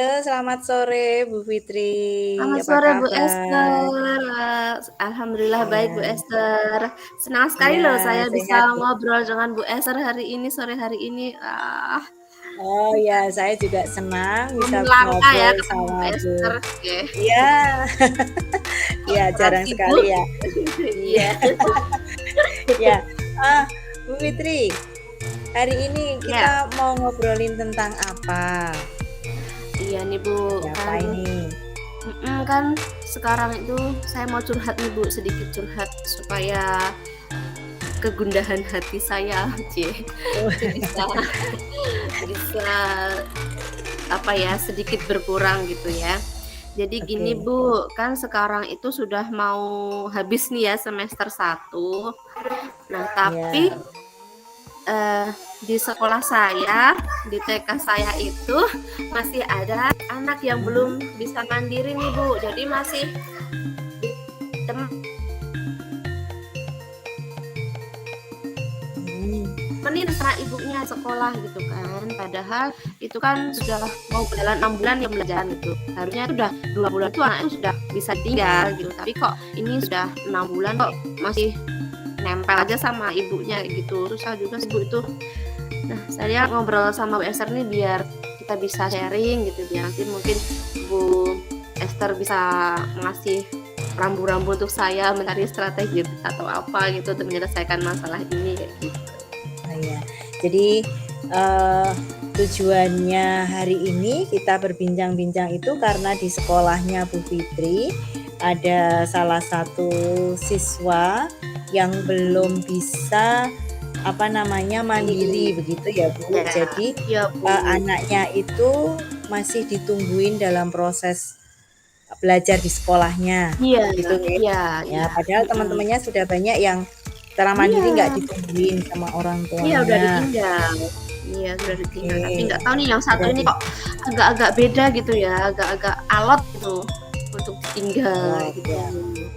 Halo, selamat sore Bu Fitri. Selamat Apa sore Bu kabar? Esther. Alhamdulillah baik Bu Iya, Esther. Senang sekali iya, loh saya bisa sehat ya. ngobrol dengan Bu Esther hari ini, sore hari ini. Oh ya, saya juga senang bisa Momen langka ya ngobrol ketemu sama Bu Bu. Esther. Oke. Iya, iya Orang jarang sekali sibuk. ya. Iya, Iya. ya. Bu Fitri, hari ini Ya, kita mau ngobrolin tentang apa? iya nih Bu, Ada apa kan ini? kan sekarang itu saya mau curhat nih Bu, sedikit curhat supaya kegundahan hati saya, Oh, itu bisa bisa apa ya, sedikit berkurang gitu ya. Jadi gini oke. Bu, kan sekarang itu sudah mau habis nih ya semester 1. Nah, tapi, Ya. di sekolah saya, di TK saya itu masih ada anak yang belum Hmm. bisa mandiri nih Bu. Jadi masih Hmm. ditemenin sama ibunya sekolah gitu kan. Padahal itu kan sudah mau berjalan 6 bulan ya belajar gitu. Harusnya itu udah 2 bulan tuh anaknya sudah bisa tinggal gitu. Tapi kok ini sudah 6 bulan kok masih nempel aja sama ibunya gitu. Terus saya juga ibu itu. Nah, saya ngobrol sama Bu Esther nih biar kita bisa sharing gitu, biar nanti mungkin Bu Esther bisa ngasih rambu-rambu untuk saya mencari strategi atau apa gitu untuk menyelesaikan masalah ini kayak gitu. Oh ya. Jadi eh, tujuannya hari ini kita berbincang-bincang itu karena di sekolahnya Bu Fitri ada salah satu siswa yang belum bisa mandiri begitu ya Bu. Ya, Jadi iya Bu. anaknya itu masih ditungguin dalam proses belajar di sekolahnya Iya, gitu ya. iya, Ya, iya. padahal teman-temannya sudah banyak yang secara mandiri nggak Iya, ditungguin sama orang iya udah tuanya. ditinggal. Iya sudah ditinggal. Tapi Oke, nggak tahu nih yang satu udah ini di kok agak-agak beda gitu ya, agak-agak alot gitu untuk ditinggal oh gitu. ya.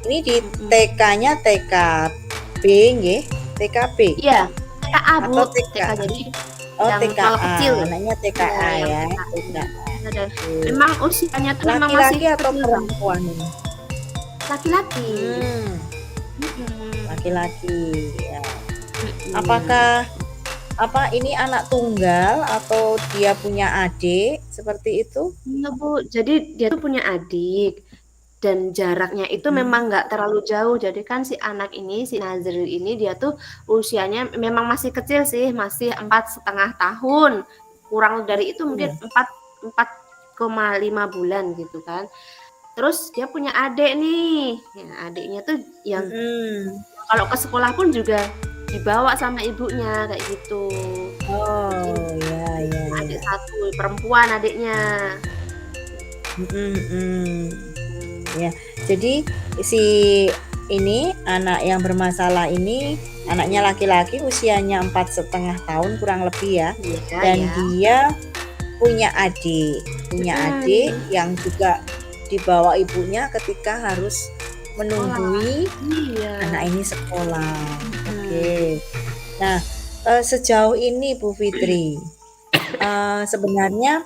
Ini di Mhm. TK-nya TKB nggih? TKB Iya, TKA Bu, atau TK? TK jadi Oh, yang kalau TKA, kecil. anaknya Iya, TKA yang ya, TKA. TKA. Iya, dan Oke. memang usianya tuh memang masih Laki-laki atau kecil banget. perempuan ini? Laki-laki. Hmm, Mhm, laki-laki ya. mhm. Apakah ini anak tunggal atau dia punya adik seperti itu? Iya Bu, jadi dia tuh punya adik dan jaraknya itu memang Hmm. nggak terlalu jauh. Jadi kan si anak ini, si Nazril ini dia tuh usianya memang masih kecil sih, masih 4,5 tahun. Kurang dari itu mungkin Oh. 4,5 bulan gitu kan. Terus dia punya adik nih. Ya, adiknya tuh yang Mhm. kalau ke sekolah pun juga dibawa sama ibunya kayak gitu. Jadi Oh, ya ya adik ya. satu perempuan adiknya. Mhm mhm. Hmm. Ya, jadi si ini anak yang bermasalah ini anaknya laki-laki usianya 4,5 tahun kurang lebih ya, Iya dan ya. dia punya adik Mhm, yang juga dibawa ibunya ketika harus sekolah. menunggui Iya, anak ini sekolah. mhm. Oke. Nah, sejauh ini Bu Fitri, sebenarnya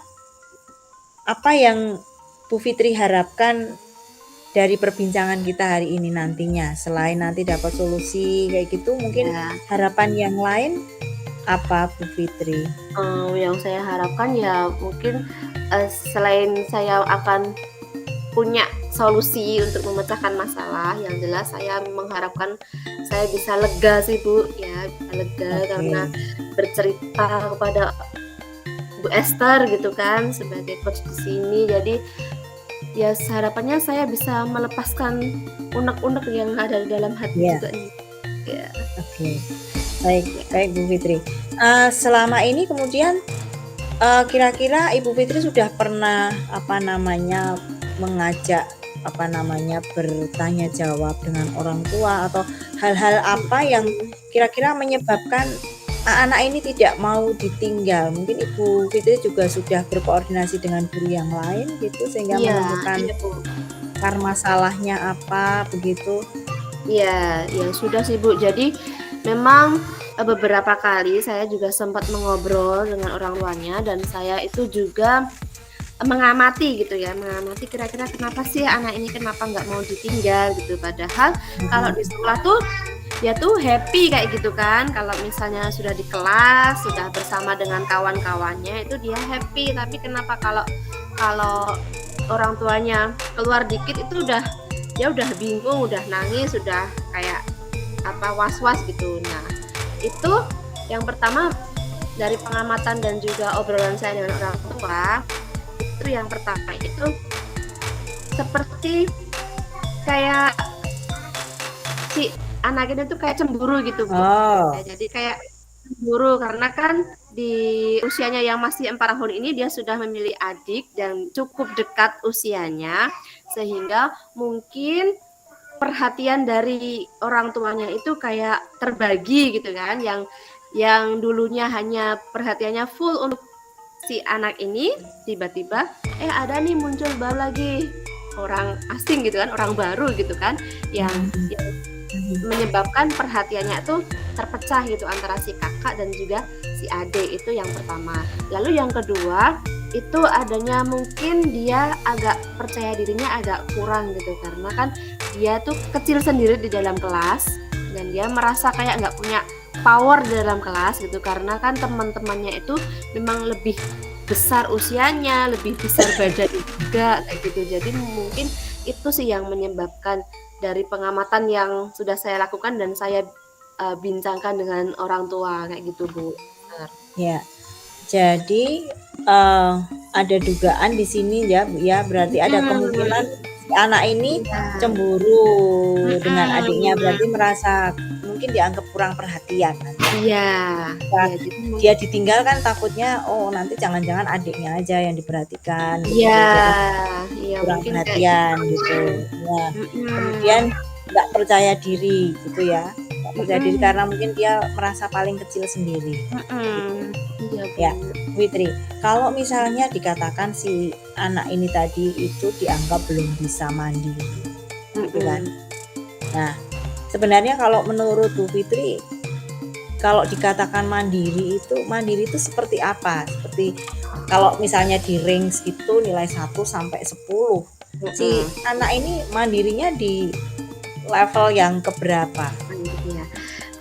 apa yang Bu Fitri harapkan dari perbincangan kita hari ini nantinya? Selain nanti dapat solusi kayak gitu, mungkin Ya, harapan yang lain apa Bu Fitri? yang saya harapkan ya mungkin, selain saya akan punya solusi untuk memecahkan masalah, yang jelas saya mengharapkan saya bisa lega sih Bu, ya, bisa lega Oke, karena bercerita kepada Bu Esther gitu kan sebagai coach di sini. Jadi ya harapannya saya bisa melepaskan unek-unek yang ada di dalam hati ya, juga nih. Ya, oke. Baik ya. baik Bu Fitri. Selama ini kemudian, kira-kira Ibu Fitri sudah pernah, mengajak, bertanya jawab dengan orang tua atau hal-hal apa yang Mhm. kira-kira menyebabkan anak ini tidak mau ditinggal? Mungkin Ibu Fitri juga sudah berkoordinasi dengan guru yang lain gitu sehingga Iya, menemukan iya Bu. akar masalahnya apa begitu? Iya, iya sudah sih Bu. Jadi memang, beberapa kali saya juga sempat mengobrol dengan orang tuanya dan saya itu juga mengamati gitu ya, mengamati kira-kira kenapa sih anak ini kenapa nggak mau ditinggal gitu. Padahal kalau Mhm. di sekolah tuh dia tuh happy kayak gitu kan. Kalau misalnya sudah di kelas, sudah bersama dengan kawan-kawannya itu dia happy. Tapi kenapa kalau kalau orang tuanya keluar dikit itu dia udah bingung, udah nangis, udah kayak apa was-was gitu. Nah, itu yang pertama dari pengamatan dan juga obrolan saya dengan orang tua, itu yang pertama itu seperti kayak si anak ini tuh kayak cemburu gitu Bu. Oh, Ya, jadi kayak cemburu karena kan di usianya yang masih 4 tahun ini dia sudah memilih adik dan cukup dekat usianya sehingga mungkin perhatian dari orang tuanya itu kayak terbagi gitu kan, yang dulunya hanya perhatiannya full untuk si anak ini, tiba-tiba ada nih muncul baru lagi orang asing gitu kan, orang baru gitu kan, yang mhm, yang mhm. menyebabkan perhatiannya tuh terpecah gitu antara si kakak dan juga si adik. Itu yang pertama. Lalu yang kedua itu adanya mungkin dia agak percaya dirinya agak kurang gitu karena kan dia tuh kecil sendiri di dalam kelas dan dia merasa kayak nggak punya power di dalam kelas gitu karena kan teman-temannya itu memang lebih besar usianya, lebih besar badannya juga kayak gitu. Jadi mungkin itu sih yang menyebabkan dari pengamatan yang sudah saya lakukan dan saya bincangkan dengan orang tua kayak gitu, Bu. Benar. Ya. Jadi, ada dugaan di sini ya, Bu, ya, berarti ada kemungkinan Mhm, si anak ini iya, cemburu dengan adiknya, mhm, berarti merasa mungkin dianggap kurang perhatian nanti. iya, Ketika iya jadi dia ditinggal kan takutnya, oh nanti jangan-jangan adiknya aja yang diperhatikan iya, begitu, jadi iya kurang mungkin kayak perhatian gitu, gitu. Nah, kemudian mhm, nggak percaya diri gitu ya, nggak percaya diri mhm, karena mungkin dia merasa paling kecil sendiri, gitu. mhm, iya, Bu, Ya, Fitri, kalau misalnya dikatakan si anak ini tadi itu dianggap belum bisa mandiri, gitu kan. mhm, Nah, sebenarnya kalau menurut Bu Fitri, kalau dikatakan mandiri itu seperti apa? Seperti kalau misalnya di range itu nilai 1 sampai 10, si mhm, anak ini mandirinya di level yang keberapa? iya.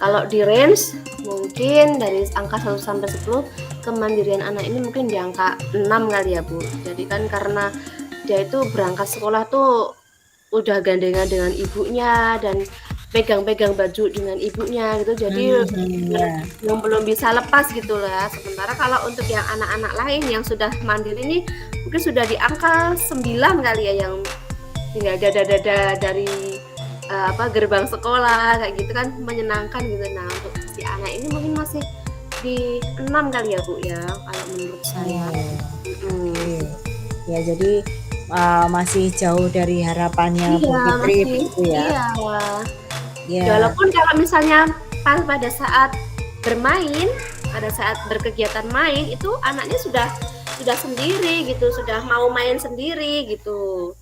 Kalau di range mungkin dari angka 1 sampai 10 kemandirian anak ini mungkin di angka 6 kali ya, Bu. Jadi kan karena dia itu berangkat sekolah tuh udah gandengan dengan ibunya dan pegang-pegang baju dengan ibunya gitu, jadi Mhm, bener ya. belum bisa lepas gitu lah. Sementara kalau untuk yang anak-anak lain yang sudah mandiri ini mungkin sudah di angka 9 kali ya, yang tinggal dada-dada dari, gerbang sekolah kayak gitu kan menyenangkan gitu. Nah, untuk si anak ini mungkin masih di 6 kali ya, Bu, ya, kalau menurut saya. Oh, Mhm. oke. Ya jadi, masih jauh dari harapannya Bu Iya, Fitri masih begitu ya? iya. Ya Ya, walaupun kalau misalnya pada saat bermain, pada saat berkegiatan main itu anaknya sudah sendiri gitu, sudah mau main sendiri gitu.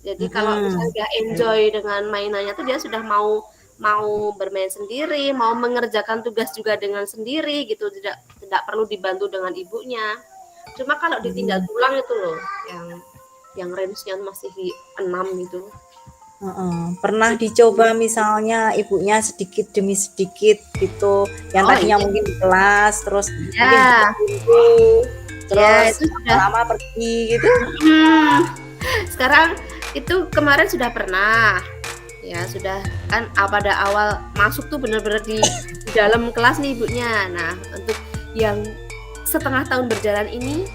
Jadi kalau misalnya mhm, dia oke, enjoy dengan mainannya tuh dia sudah mau mau bermain sendiri, mau mengerjakan tugas juga dengan sendiri gitu, tidak tidak perlu dibantu dengan ibunya. Cuma kalau ditinggal mhm, pulang itu loh yang range-nya masih di 6 gitu. heeh. Pernah dicoba misalnya ibunya sedikit demi sedikit gitu, yang Oh tadinya iya, mungkin di kelas, terus mungkin buka iya, pintu, iya terus itu sudah. lama-lama pergi gitu? Mhm. Sekarang itu kemarin sudah pernah, ya sudah kan, pada awal masuk tuh bener-bener di dalam kelas nih ibunya. Nah, untuk yang setengah tahun berjalan ini,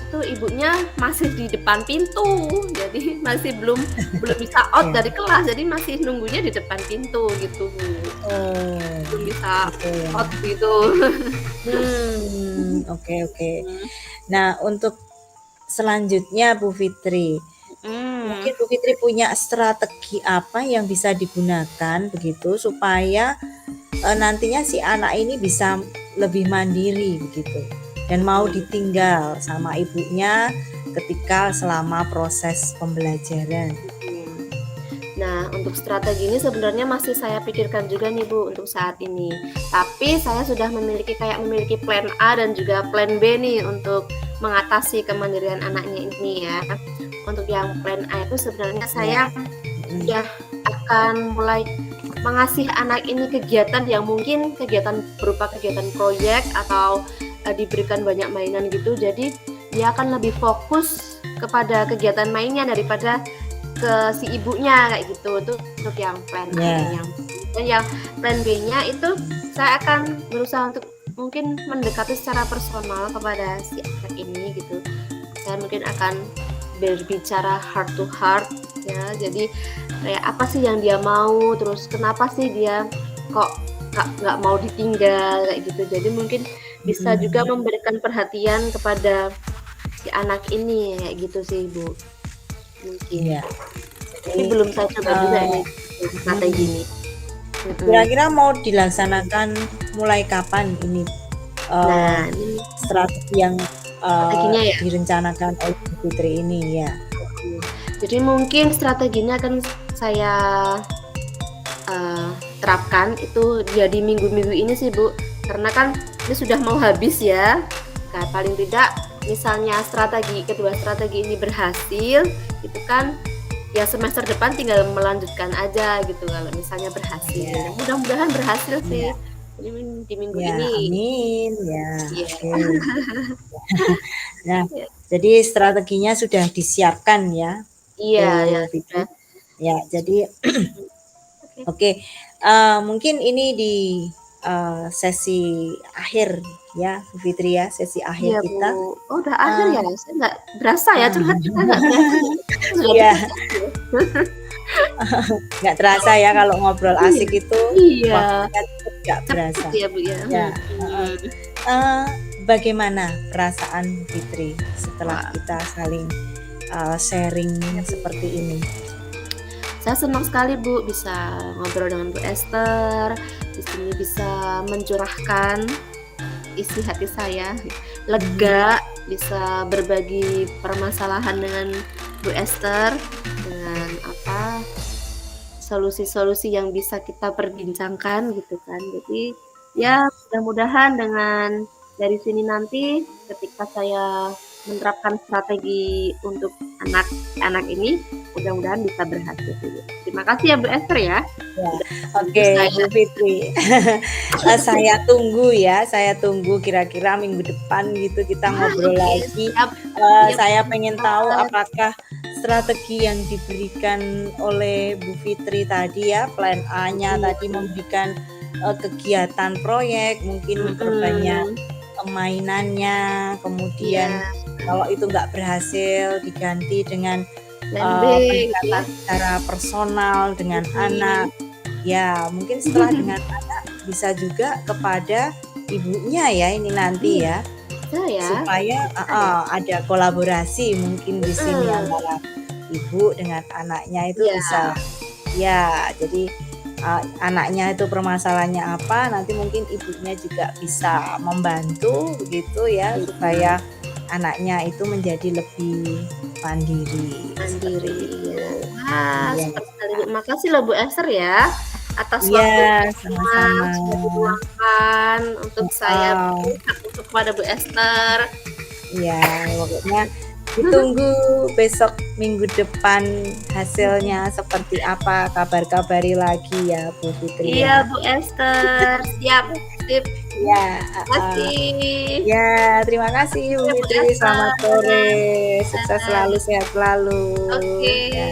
itu ibunya masih di depan pintu. Jadi masih belum belum bisa out Ya. dari kelas, jadi masih nunggunya di depan pintu gitu, Bu. Oh, Belum bisa gitu ya. out gitu. Oke, oke. Mhm. Nah, untuk selanjutnya Bu Fitri, Mhm. mungkin Bu Fitri punya strategi apa yang bisa digunakan begitu supaya, nantinya si anak ini bisa lebih mandiri begitu dan mau Mhm. ditinggal sama ibunya ketika selama proses pembelajaran. Mhm. Nah, untuk strategi ini sebenarnya masih saya pikirkan juga nih, Bu, untuk saat ini. Tapi saya sudah memiliki plan A dan juga plan B nih untuk mengatasi kemandirian anaknya ini ya. Untuk yang plan A itu sebenarnya Ya. saya Mm. sudah akan mulai mengasih anak ini kegiatan yang mungkin kegiatan berupa kegiatan proyek atau diberikan banyak mainan gitu. Jadi dia akan lebih fokus kepada kegiatan mainnya daripada ke si ibunya kayak gitu. Itu untuk yang plan Ya. A-nya. Dan yang plan B-nya itu saya akan berusaha untuk mungkin mendekati secara personal kepada si anak ini gitu. Saya mungkin akan berbicara heart to heart ya. Jadi kayak apa sih yang dia mau, terus kenapa sih dia kok nggak mau ditinggal kayak gitu. Jadi mungkin bisa juga memberikan perhatian kepada si anak ini kayak gitu sih Bu, mungkin. Ya. Tapi belum saya coba juga ini strategi ini. Kira-kira mau dilaksanakan mulai kapan ini Nah, ini strategi yang strateginya ya. direncanakan oleh Bu Fitri ini ya? Jadi mungkin strateginya akan saya terapkan itu ya di minggu-minggu ini sih Bu, karena kan ini sudah mau habis ya. Nah, paling tidak misalnya kedua strategi ini berhasil, itu kan ya semester depan tinggal melanjutkan aja gitu kalau misalnya berhasil. Ya. Mudah-mudahan berhasil sih. Ya. Ini di minggu Ya, ini. amin ya. Iya. Oke. Nah, Ya. jadi strateginya sudah disiapkan ya, Iya, Bu ya Fitri. sudah. Ya, jadi Oke. mungkin ini di sesi akhir ya, Bu Fitri ya, sesi akhir Iya kita. Bu. Oh udah akhir ya? Saya nggak berasa ya curhat kita nggak berasa ya. Sudah Iya. berasa. Nggak terasa ya kalau ngobrol asik itu Iya. waktunya cepet nggak berasa. Ya Bu ya. Ya. Bagaimana perasaan Bu Fitri setelah kita saling sharing seperti ini? Saya senang sekali Bu bisa ngobrol dengan Bu Esther. Di sini bisa mencurahkan isi hati saya, lega, bisa berbagi permasalahan dengan Bu Esther, dengan solusi-solusi yang bisa kita perbincangkan gitu kan. Jadi ya mudah-mudahan dengan dari sini nanti ketika saya menerapkan strategi untuk anak-anak ini, mudah-mudahan bisa berhasil. Terima kasih ya Bu Esther ya. Oke, Bu Fitri. Saya tunggu kira-kira minggu depan gitu kita ngobrol lagi. Saya pengen tahu apakah strategi yang diberikan oleh Bu Fitri tadi ya, plan A-nya tadi memberikan kegiatan proyek, mungkin memperbanyak mainannya, kemudian kalau itu nggak berhasil diganti dengan pendekatan secara personal dengan anak. Ya, mungkin setelah dengan anak bisa juga kepada ibunya ya ini nanti ya. Supaya ada kolaborasi mungkin di sini antara ibu dengan anaknya itu bisa. Ya, jadi anaknya itu permasalahannya apa, nanti mungkin ibunya juga bisa membantu begitu ya, supaya anaknya itu menjadi lebih mandiri. Wah, seperti sekali Bu. Makasih loh Bu Esther ya atas Iya, waktunya sama-sama. sudah diluangkan untuk saya untuk kepada Bu Esther. Iya, pokoknya ditunggu besok minggu depan hasilnya seperti apa, kabar-kabari lagi ya Bu Fitri. Iya Bu Esther, siap, sip. Ya, Terima kasih. Ya, terima kasih Bu Fitri. Selamat sore, sukses selalu, sehat selalu. Oke. Ya.